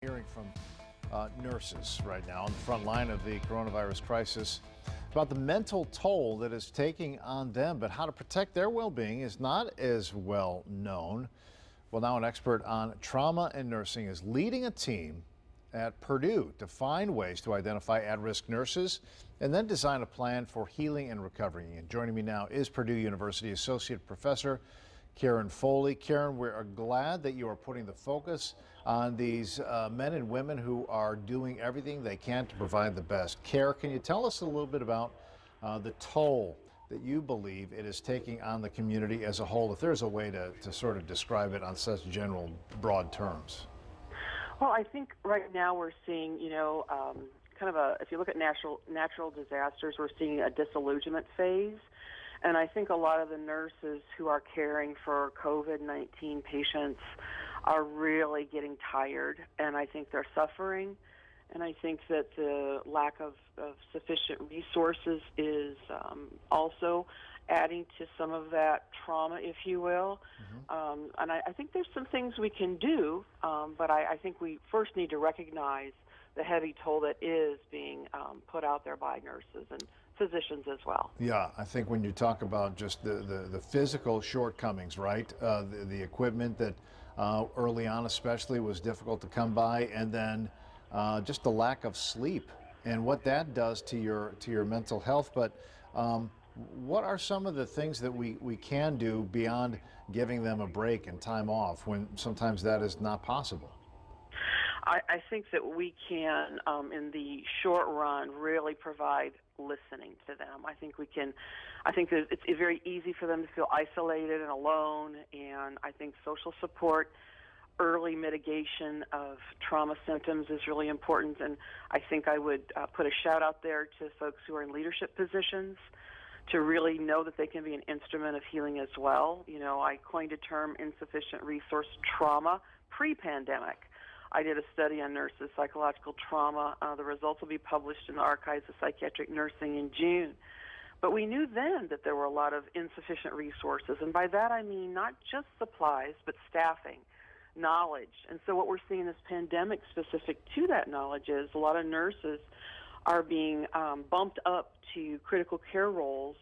Hearing from nurses right now on the front line of the coronavirus crisis about the mental toll that is taking on them, but how to protect their well-being is not as well known. Well, now an expert on trauma and nursing is leading a team at Purdue to find ways to identify at-risk nurses and then design a plan for healing and recovery. And joining me now is Purdue University Associate Professor Karen Foley. Karen, we're glad that you are putting the focus on these men and women who are doing everything they can to provide the best care. Can you tell us a little bit about the toll that you believe it is taking on the community as a whole, if there's a way to sort of describe it on such general, broad terms? Well, I think right now we're seeing, if you look at natural disasters, we're seeing a disillusionment phase. And I think a lot of the nurses who are caring for COVID-19 patients are really getting tired, and I think they're suffering. And I think that the lack of sufficient resources is also adding to some of that trauma, if you will. And I think there's some things we can do, but I think we first need to recognize the heavy toll that is being put out there by nurses and physicians as well. Yeah, I think when you talk about just the physical shortcomings, right? The equipment that early on especially was difficult to come by, and then just the lack of sleep and what that does to your mental health. But what are some of the things that we can do beyond giving them a break and time off when sometimes that is not possible? I think that we can, in the short run, really provide listening to them. I think that it's very easy for them to feel isolated and alone, and I think social support, early mitigation of trauma symptoms is really important. And I think I would put a shout out there to folks who are in leadership positions to really know that they can be an instrument of healing as well. You know, I coined a term, insufficient resource trauma, pre-pandemic. I did a study on nurses' psychological trauma. The results will be published in the Archives of Psychiatric Nursing in June. But we knew then that there were a lot of insufficient resources, and by that I mean not just supplies, but staffing, knowledge. And so what we're seeing in this pandemic specific to that knowledge is a lot of nurses are being bumped up to critical care roles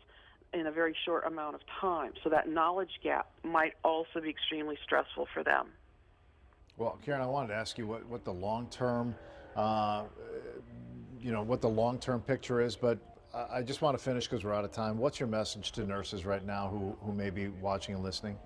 in a very short amount of time. So that knowledge gap might also be extremely stressful for them. Well, Karen, I wanted to ask you what the long-term, what the long-term picture is, but I just want to finish because we're out of time. What's your message to nurses right now who may be watching and listening?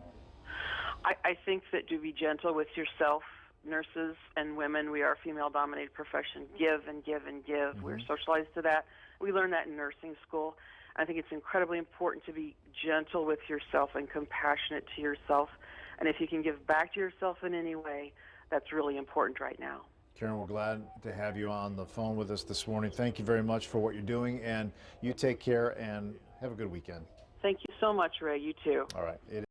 I think that to be gentle with yourself. Nurses and women, we are a female-dominated profession. Give and give and give. Mm-hmm. We're socialized to that. We learn that in nursing school. I think it's incredibly important to be gentle with yourself and compassionate to yourself. And if you can give back to yourself in any way, that's really important right now. Karen, we're glad to have you on the phone with us this morning. Thank you very much for what you're doing, and you take care and have a good weekend. Thank you so much, Ray. You too. All right.